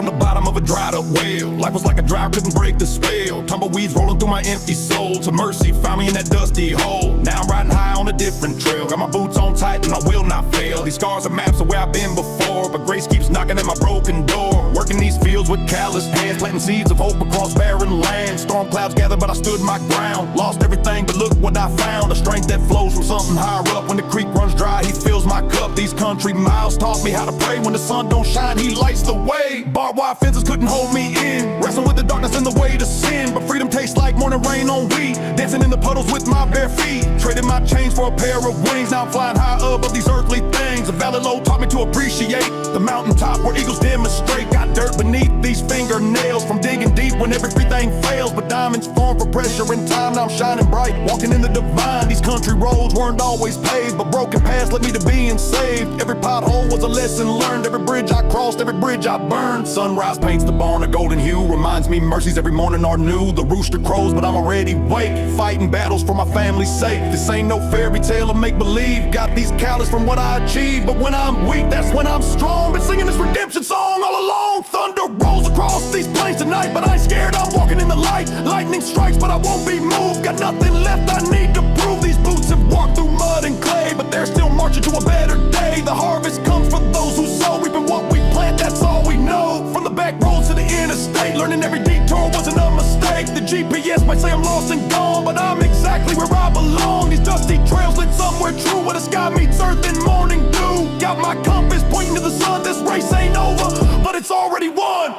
from the bottom of a dried up well. Life was like a drought, couldn't break the spell. Tumbleweeds rolling through my empty soul. To mercy, found me in that dusty hole. Now I'm riding high on a different trail. Got my boots on tight and I will not fail. These scars are maps of where I've been before, but grace keeps knocking at my broken door. Working these fields with calloused hands, planting seeds of hope across barren land. Storm clouds gathered, but I stood my ground. Lost everything, but look what I found. A strength that flows from something higher up. When the creek runs dry, he fills my cup. These country miles taught me how to pray. When the sun don't shine, he lights the way. Barbed wire fences couldn't hold me in, wrestling with the darkness and the way to sin. But freedom tastes like morning rain on wheat, dancing in the puddles with my bare feet. Traded my chains for a pair of wings. Now I'm flying high above these earthly things. A valley low taught me to appreciate the mountaintop where eagles demonstrate. Got dirt beneath these fingernails from digging deep when everything fails. But diamonds form for pressure in time. Now I'm shining bright, walking in the divine. These country roads weren't always paved, but broken paths led me to being saved. Every pothole was a lesson learned. Every bridge I crossed, every bridge I burned. Sunrise paints the barn a golden hue, reminds me mercies every morning are new. The rooster crows, but I'm already awake, fighting battles for my family's sake. This ain't no fairy tale or make-believe. Got these calluses from what I achieved, but when I'm weak, that's when I'm strong. Been singing this redemption song all along. Thunder rolls across these plains tonight, but I ain't scared, I'm walking in the light. Lightning strikes, but I won't be moved. Got nothing left I need to prove. These boots have walked through mud and clay, but they're still marching to a better day. The harvest comes for those who sow, reaping what we plant, that's all we know. From the back roads to the interstate, learning every detour wasn't a mistake. The GPS might say I'm lost and gone, but I'm exactly where I belong. These dusty trails lead somewhere true, where the sky meets earth in morning dew. Got my compass pointing to the sun. This race ain't over, but it's already won.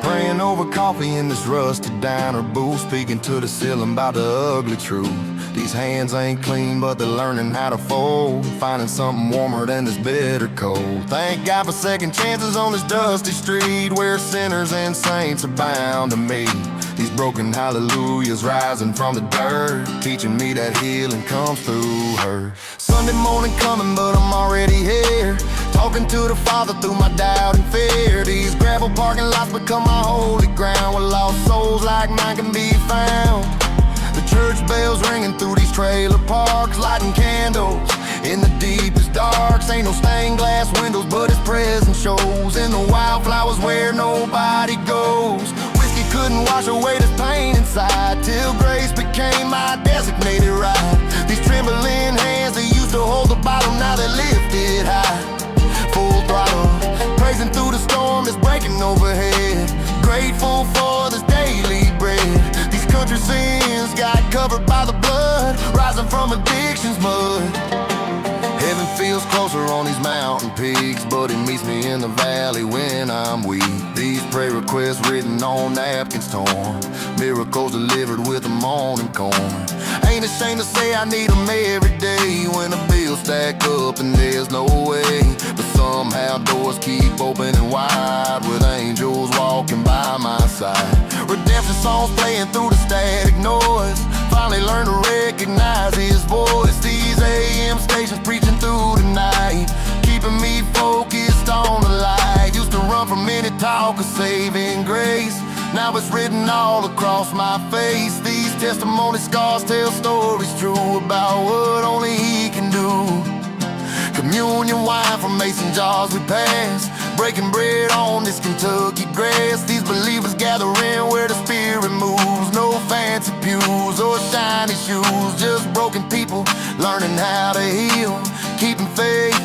Praying over coffee in this rusty diner booth, speaking to the ceiling about the ugly truth. These hands ain't clean, but they're learning how to fold, finding something warmer than this bitter cold. Thank God for second chances on this dusty street, where sinners and saints are bound to meet. These broken hallelujahs rising from the dirt, teaching me that healing comes through her. Sunday morning coming, but I'm already here, talking to the Father through my doubt and fear. These gravel parking lots become my holy ground, where lost souls like mine can be found. The church bells ringing through these trailer parks, lighting candles in the deepest darks. Ain't no stained glass windows, but His presence shows in the wildflowers where nobody goes. Whiskey couldn't wash away this pain inside, till grace became my designated ride. These trembling hands that used to hold the bottle, now they're lifted high. Full throttle, praising through the storm that's breaking overhead. Grateful for this daily bread. These country sins got covered by the blood, rising from addiction's mud. Heaven feels closer on these mountain peaks, but it meets me in the valley when I'm weak. These prayer requests written on napkins torn, miracles delivered with the morning corn. Ain't ashamed to say I need them every day, when the bills stack up and there's no way. But somehow doors keep opening wide, with angels walking by my side. Redemption songs playing through the static noise, finally learned to recognize His voice. These AM stations preaching through the night, keeping me focused on the light. Used to run from any talk of saving grace, now it's written all across my face. These testimony scars tell stories true about what only He can do. Communion wine from mason jars we pass, breaking bread on this Kentucky grass. These believers gathering where the Spirit moves, no fancy pews or shiny shoes, just broken people learning how to heal, keeping faith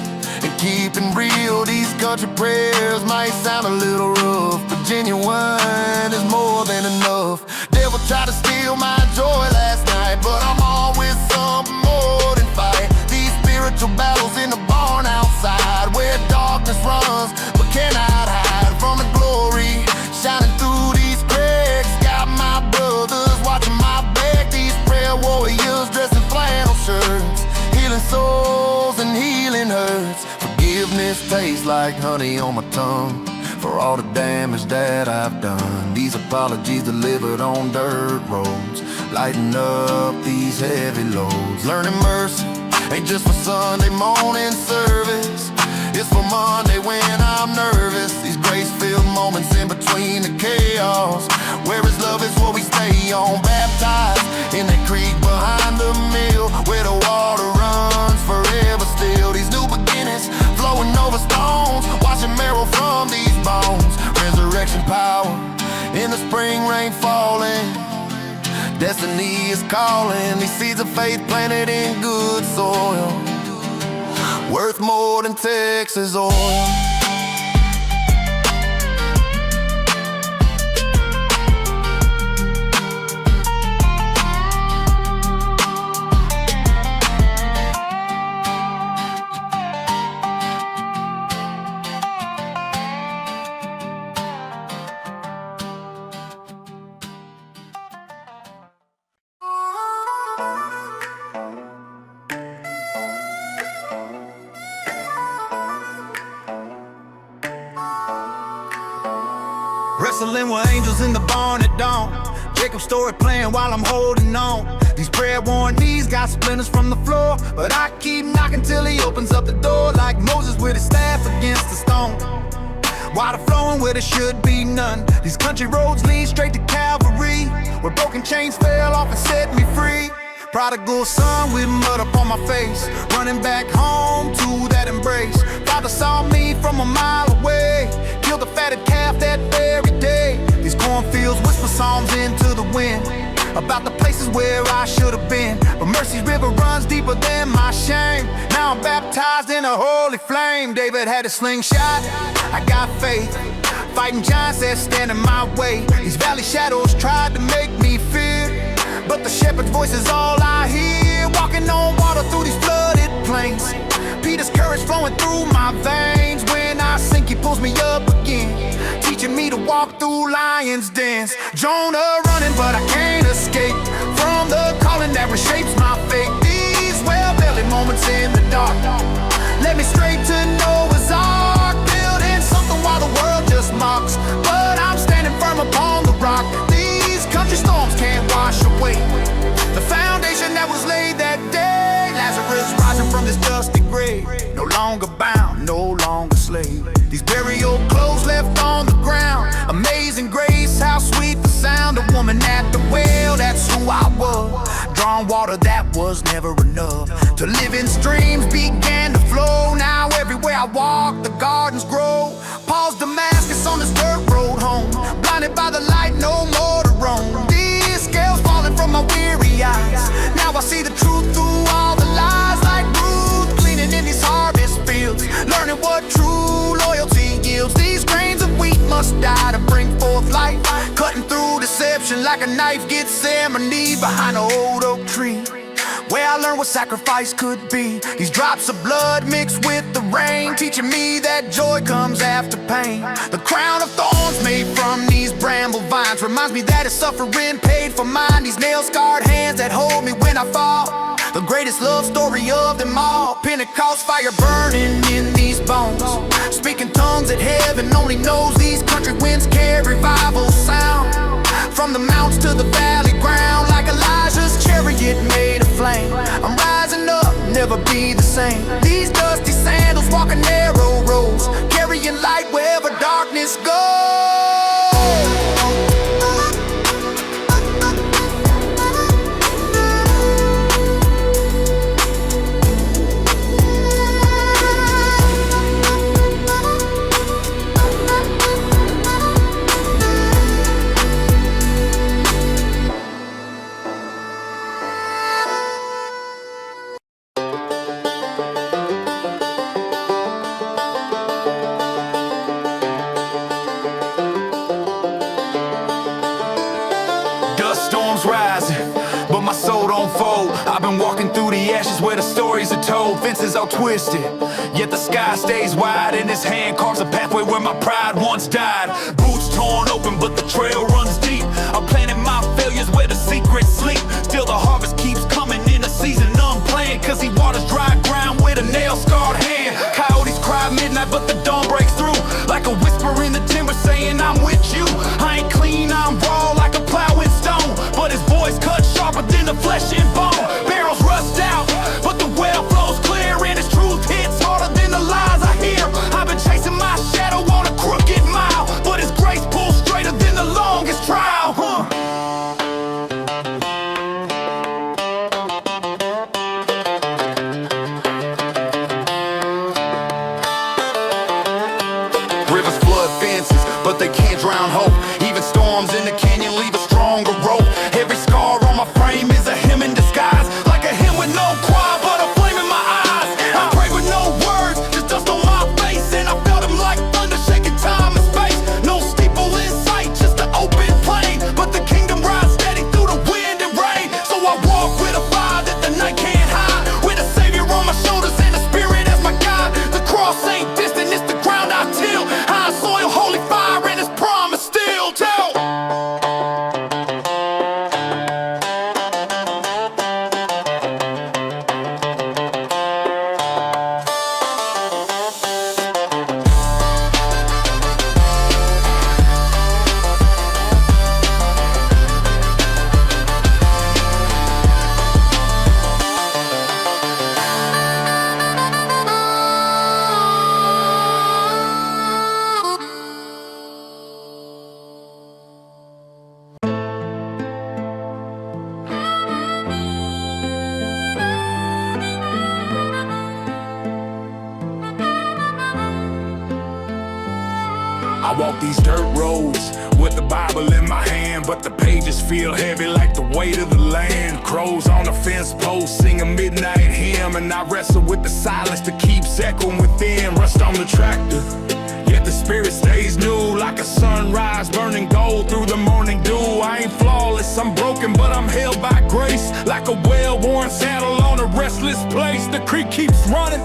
and keeping real. These country prayers might sound a little rough, but genuine is more than enough. Devil tried to steal my joy last night, but I'm on with something more than fight. These spiritual battles in the barn outside, where darkness runs but cannot hide from the glory shining through these cracks. Got my brothers watching my back, these prayer warriors dressed in flannel shirts, healing souls and healing hurts. Forgiveness tastes like honey on my tongue, for all the damage that I've done. These apologies delivered on dirt roads, lighten up these heavy loads. Learning mercy ain't just for Sunday morning service, it's for Monday when I'm nervous. These grace-filled moments in between the chaos, where His love is what we stay on. Baptized in that creek behind the mill, where the water runs forever still. These new beginnings flowing over stones, washing marrow from these bones. Resurrection power in the spring rain falling, destiny is calling. These seeds of faith planted in good soil, worth more than Texas oil. Wrestling with angels in the barn at dawn, Jacob's story playing while I'm holding on. These prayer-worn knees got splinters from the floor, but I keep knocking till He opens up the door, like Moses with his staff against the stone. Water flowing where there should be none. These country roads lead straight to Calvary, where broken chains fell off and set me free. Prodigal son with mud up on my face, running back home to that embrace. Father saw me from a mile away, killed the fatted calf that very day. These cornfields whisper psalms into the wind, about the places where I should have been. But mercy's river runs deeper than my shame. Now I'm baptized in a holy flame. David had a slingshot, I got faith, fighting giants that stand in my way. These valley shadows tried to make me fear, but the shepherd's voice is all I hear. Walking on water through these flooded plains, Peter's courage flowing through my veins. When I sink, He pulls me up again, teaching me to walk through lions' dens. Jonah running, but I can't escape from the calling that reshapes my fate. These well-bellied moments in the dark led me straight to Noah's Ark, building something while the world just mocks, but I'm standing firm upon the rock. These country storms can't wash away the foundation that was laid that day. Lazarus rising from this dusty grave, no longer bound, no longer slave. These burial clothes left on the ground, amazing grace, how sweet the sound. A woman at the well, that's who I was. Drawn water that was never enough, to living streams began to flow. Now everywhere I walk, the gardens grow. Paul's Damascus on this dirt road home, blinded by the light, no more to roam. These scales falling from my weary eyes, now I see the truth through all the lies. Like Ruth gleaning in these harvest fields, learning what true loyalty yields. These grains of wheat must die to bring forth life, cutting through deception like a knife. Gethsemane behind an old oak tree, where I learned what sacrifice could be. These drops of blood mixed with the rain, teaching me that joy comes after pain. The crown of thorns made from these bramble vines reminds me that it's suffering paid for mine. These nail-scarred hands that hold me when I fall, the greatest love story of them all. Pentecost fire burning in these bones, speaking tongues that heaven only knows. These country winds carry revival sound, from the mountains to the valley ground, like Elijah's chariot made of flame. I'm rising up, never be the same. These dusty sandals walking narrow roads, carrying light wherever darkness goes. I've been walking through the ashes where the stories are told. Fences all twisted, yet the sky stays wide, and His hand carves a pathway where my pride once died. Boots torn open, but the trail runs deep. I'm planting my failures where the secrets sleep. Still the harvest keeps coming in a season unplanned, cause He waters dry ground with a nail-scarred hand. Coyotes cry midnight, but the dawn breaks through, like a whisper in the timber saying I'm with you. I ain't clean, I'm raw like a plowing stone, but His voice cuts sharp walk these dirt roads with the Bible in my hand, but the pages feel heavy like the weight of the land. Crows on the fence post sing a midnight hymn, and I wrestle with the silence that keeps echoing within. Rust on the tractor, yet the spirit stays new, like a sunrise burning gold through the morning dew. I ain't flawless, I'm broken, but I'm held by grace, like a well-worn saddle on a restless place. The creek keeps running,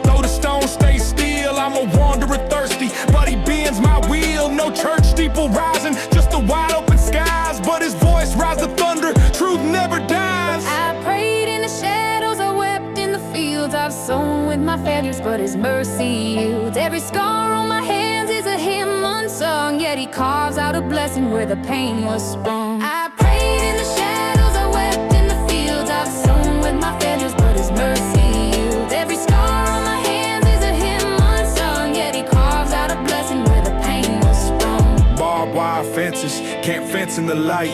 though the stone stays still. I'm a wanderer thirsty, but he bends my wheel. No church steeple rising, just the wide open skies, but his voice rises to thunder, truth never dies. I prayed in the shadows, I wept in the fields. I've sown with my failures, but his mercy yields. Every scar on my hands is a hymn unsung, yet he carves out a blessing where the pain was sprung. I prayed in the shadows, I wept in the fields. I've sown with my failures, but his mercy yields. Every scar on my hands is a hymn unsung, yet he carves out a blessing where the pain was sprung. Barbed wire fences can't fence in the light.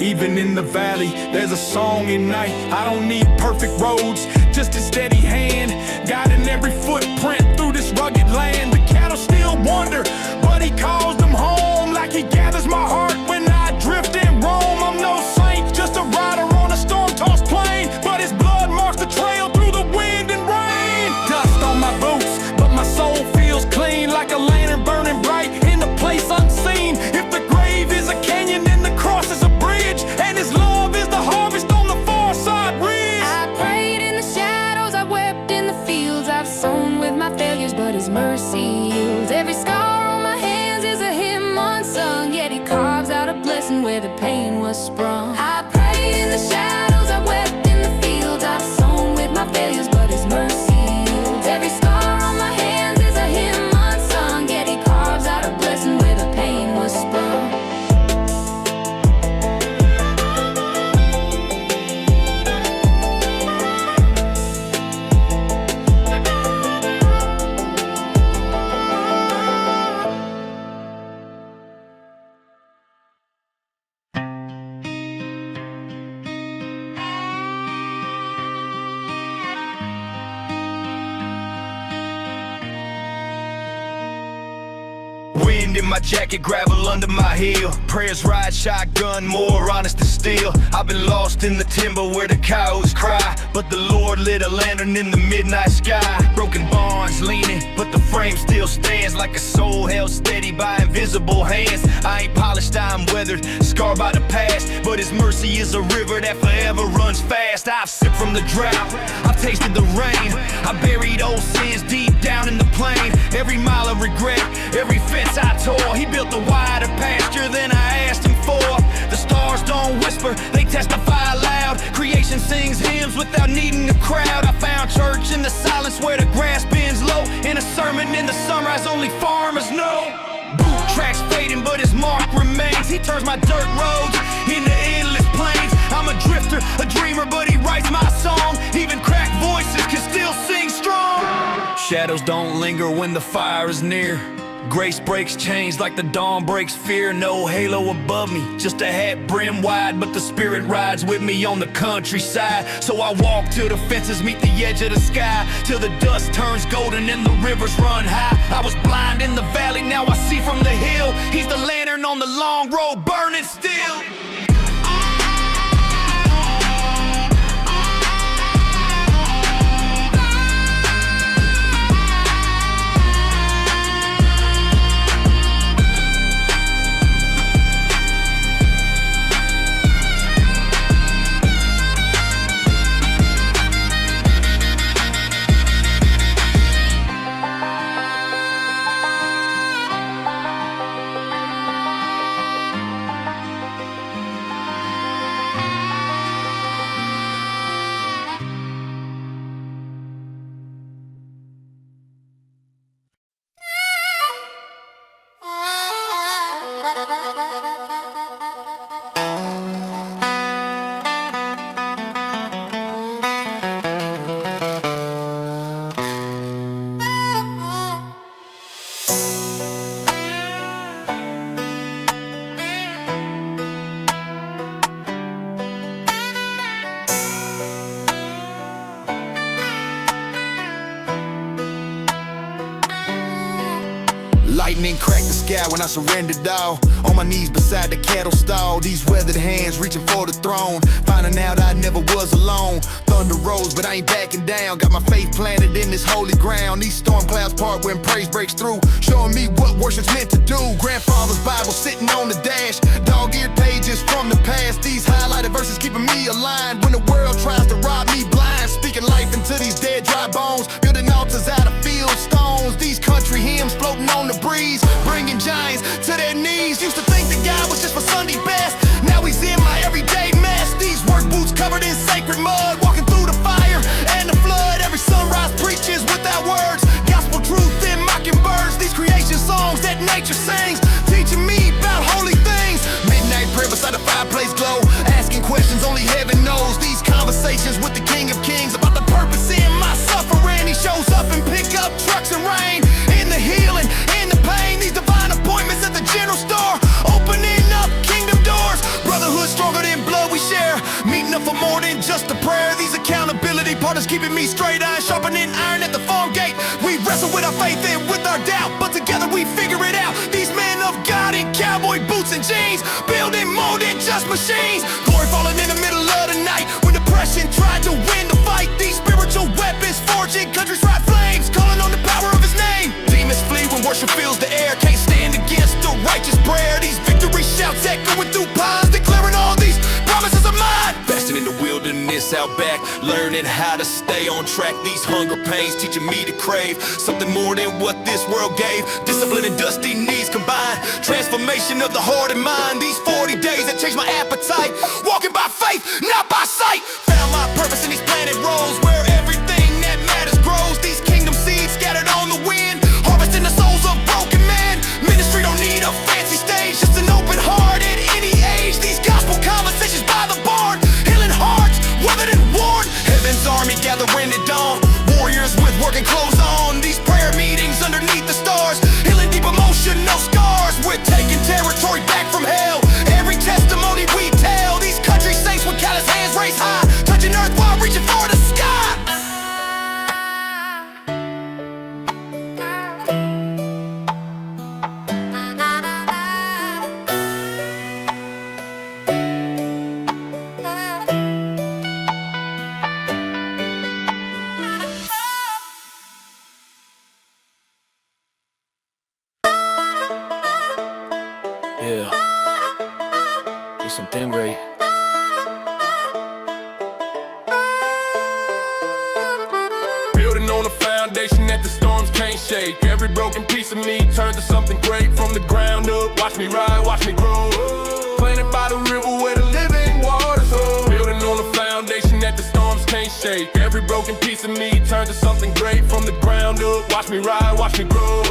Even in the valley, there's a song at night. I don't need perfect roads, just a steady hand, guiding every footprint through this rugged land. The cattle still wander, but he calls them home, like he gathers my heart when I drift and roam. I'm no saint, just a rider on a storm-tossed plain, but his blood marks the trail through the wind and rain. Dust on my boots, but my soul feels clean, like a lantern burning bright in a place unseen. If the grave is a canyon, then the cross is a bridge, and his love is the harvest on the far side ridge. I prayed in the shadows, I wept in the fields. I've sown with my failures, but his mercy yields. Every scar on my hands is a hymn unsung, yet he carves out a blessing where the pain was sprung. I prayed in the shadows, I wept in the fields. I've sown with my failures, but his mercy yields. Every scar on my hands is a hymn unsung, yet he carves out a blessing where the pain was sprung. Wind in my jacket, gravel under my heel. Prayers ride shotgun, more honest than steel. I've been lost in the timber where the coyotes cry, but the Lord lit a lantern in the midnight sky. Broken barns leaning, but the frame still stands, like a soul held steady by invisible hands. I ain't polished, I'm weathered, scarred by the past, but his mercy is a river that forever runs fast. I've sipped from the drought, I've tasted the rain, I buried old sins deep down in the plain. Every mile of regret, every fence I tore, he built a wider pasture than I asked him for. The stars don't whisper, they testify loud. Creation sings hymns without needing a crowd. I found church in the silence where the grass bends low, in a sermon in the sunrise only farmers know. Boot tracks fading, but his mark remains. He turns my dirt roads into endless plains. I'm a drifter, a dreamer, but he writes my song. Even cracked voices can still sing strong. Shadows don't linger when the fire is near. Grace breaks chains like the dawn breaks fear. No halo above me, just a hat brim wide, but the spirit rides with me on the countryside. So I walk till the fences meet the edge of the sky, till the dust turns golden and the rivers run high. I was blind in the valley, now I see from the hill. He's the lantern on the long road burning still. Lightning cracked the sky when I surrendered all. On my knees beside the cattle stall. These weathered hands reaching for the throne. Finding out I never was alone. Thunder rose, but I ain't backing down. Got my faith planted in this holy ground. These storm clouds part when praise breaks through. Showing me what worship's meant to do. Grandfather's Bible sitting on the dash. Dog-eared pages from the past. These highlighted verses keeping me aligned. When the world tries to rob me blind. Speaking life into these dead dry bones. Building altars out of field stones. These country hymns floating on the breeze. Bringing giants to their knees. Used to think that God was just for Sunday best. Now he's in my everyday mess. These work boots covered in sacred mud. Walking through the fire and the flood. Every sunrise preaches without words. Gospel truth in mockingbirds. These creation songs that nature sings. Teaching me about holy things. Midnight prayer beside the fireplace glow. Asking questions only heaven knows. These conversations with the King of Kings. About the purpose in my suffering. He shows up and pick up trucks and rain. In the healing, in the pain. These divine appointments at the general store. Opening up kingdom doors. Brotherhood stronger than blood we share. Meeting up for more than just a prayer. These accountability partners keeping me straight. Iron sharpening iron at the farm gate. We wrestle with our faith and with our doubt, but together we figure it out. These men of God in cowboy boots and jeans. Building more than just machines. Glory falling in the middle of the night. When depression tried to win the fight. These spiritual weapons forging countries right flames. Calling on the power of his name. Demons flee when worship fills the air. Can't stand against the righteous prayer. These victory shouts echoing through ponds. Declaring all these promises of mine. Fasting in the wilderness out back. Learning how to stay on track. These hunger pains teaching me to crave something more than what this world gave. Discipline and dusty knees combined. Transformation of the heart and mind. These 40 days that changed my appetite. Walking by faith, not by sight. Found my purpose in these planet roads. Where everything that matters grows. These kingdom seeds scattered on the wind. Harvesting the souls of broken men. Ministry don't need a fancy stage. Just an open heart at any age. These gospel conversations by the barn. Healing hearts, weathered and worn. Heaven's army gathering at dawn. Warriors with working clothes on. These prayer meetings underneath the stars. Healing deep emotional scars. We're taking territory back from hell. Every testimony we tell. These country saints with callous hands raised high. Touching earth while reaching for the sky. Yeah, it's something great. Building on a foundation that the storms can't shake. Every broken piece of me turned to something great from the ground up. Watch me ride, watch me grow. Planted by the river where the living waters flow. Building on a foundation that the storms can't shake. Every broken piece of me turned to something great from the ground up. Watch me ride, watch me grow.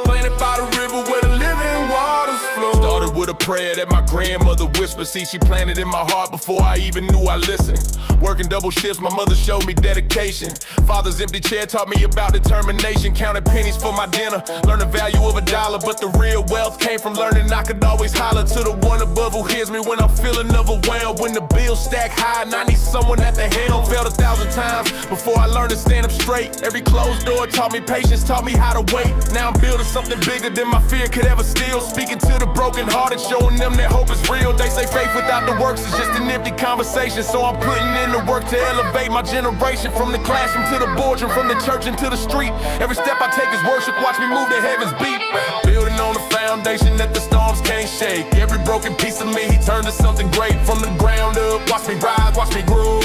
Planted by the river where the living waters flow. Started with a prayer that my grandmother whispered. See, she planted in my heart before I even knew I listened. Working double shifts, my mother showed me dedication. Father's empty chair taught me about determination. Counted pennies for my dinner, learned the value of $1. But the real wealth came from learning I could always holler to the one above who hears me when I'm feeling overwhelmed. When the bills stack high and I need someone at the helm. Failed 1,000 times before I learned to stand up straight. Every closed door taught me patience, taught me how to wait. Now I'm building something bigger than my fear could ever steal. Speaking to the broken hearted, showing them that hope is real. They say faith without the works is just an empty conversation. So I'm putting in the work to elevate my generation. From the classroom to the boardroom, from the church into the street. Every step I take is worship, watch me move the heavens beat. Building on a foundation that the storms can't shake. Every broken piece of me, he turned to something great from the ground up. Watch me rise, watch me grow.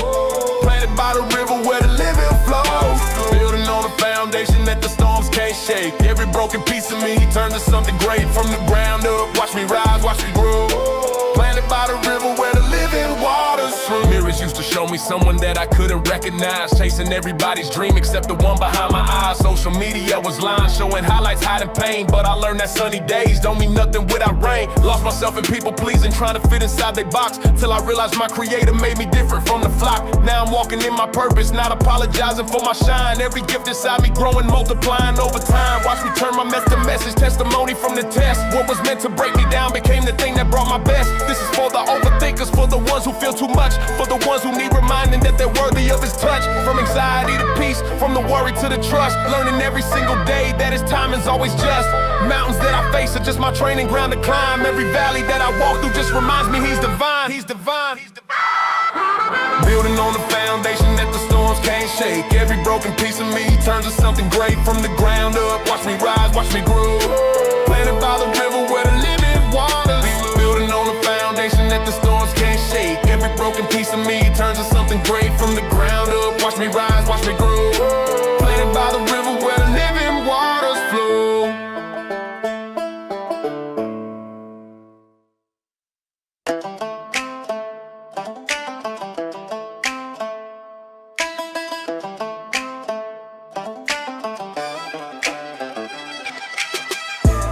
Planted by the river where the living flows. Building on a foundation that the storms can't shake. Every broken piece of me, he turned to something great from the ground up. Watch me rise, watch me grow. Planted by the river where the living waters flow. Mirrors used to show me someone that I couldn't recognize. Chasing everybody's dream except the one behind my eyes. Social media was lying, showing highlights, hiding pain. But I learned that sunny days don't mean nothing without rain. Lost myself in people pleasing, trying to fit inside their box. Till I realized my creator made me different from the flock. Now I'm walking in my purpose, not apologizing for my shine. Every gift inside me growing, multiplying over time. Watch me turn my mess to message, testimony from the test. What was meant to break me down became the thing that brought my best. This is for the overthinkers, for the ones who feel too much, for the ones who need reminding that they're worthy of his touch. From anxiety to peace, peace, from the worry to the trust. Learning every single day that his timing's always just. Mountains that I face are just my training ground to climb. Every valley that I walk through just reminds me he's divine. He's divine. He's divine. Building on the foundation that the storms can't shake. Every broken piece of me turns to something great from the ground up. Watch me rise, watch me grow. Planted by the river where the living waters. Building on the foundation that the storms can't shake. Every broken piece of me turns to something great from the ground up. Watch me rise, watch me grow. Planted by the river where the living waters flow.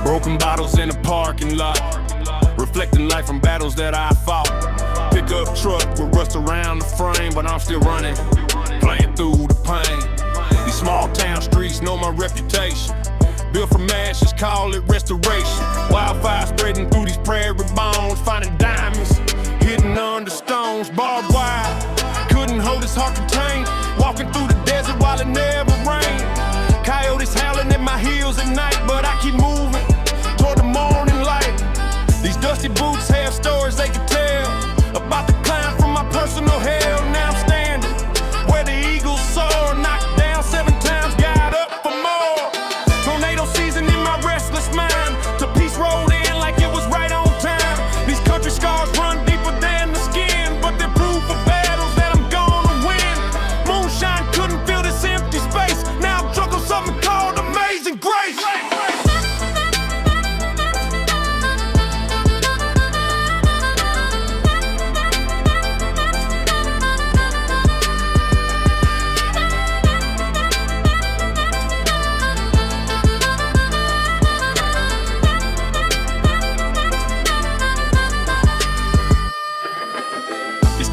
Broken bottles in the parking lot, reflecting life from battles that I fought. Pickup truck with rust around the frame, but I'm still running, playing through the pain. These small town streets know my reputation. Built from ashes, call it restoration. Wildfire spreading through these prairie bones, finding diamonds hidden under stones. Barbed wire couldn't hold his heart contained. Walking through the desert while it never rained. Coyotes howling at my heels at night, but I keep moving toward the morning light. These dusty boots have stories they can tell about the climb from my personal hell. Now I'm standing where the eagles soar, knocked down 7 times, got up for more. Tornado season in my restless mind, to peace rolled in like it was right on time. These country scars run deeper than the skin, but they're proof of battles that I'm gonna win. Moonshine couldn't fill this empty space. Now I'm drunk on something called amazing grace.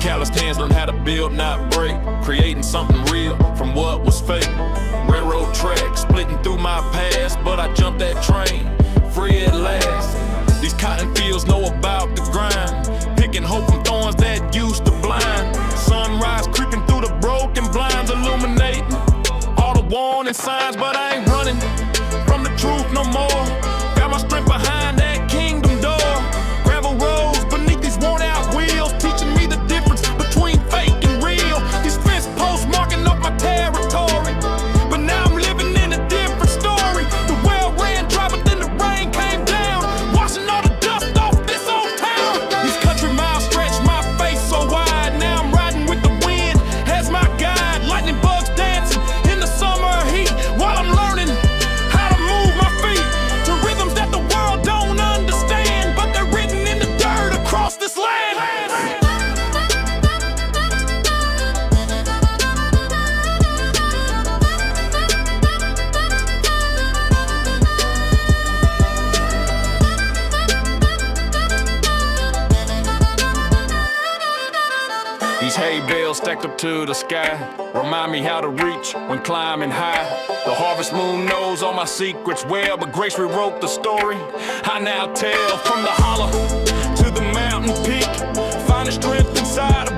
Calloused hands learn how to build, not break. Creating something real from what was fake. Railroad tracks splitting through my past, but I jumped that train, free at last. These cotton fields know about the grind, picking hope from thorns that used to blind. Sunrise creeping through the broken blinds, illuminating all the warning signs, but I ain't running from the truth no more. Got my strength behind that kingdom door. Gravel roads beneath these worn out wheels, teaching me the difference between fake and real. These fence posts marking off my territory, but now I'm living in a different story. The well ran dry, but then the rain came down, washing all the dust off this old town. These country miles stretch my face so wide. Now I'm riding with the wind as my guide. Lightning bugs dancing in the summer heat, while I'm learning how to move my feet to rhythms that the world don't understand, but they're written in the dirt across this land. These hay bales stacked up to the sky remind me how to reach when climbing high. The harvest moon knows all my secrets well, but grace rewrote the story I now tell. From the hollow to the mountain peak, finding strength inside of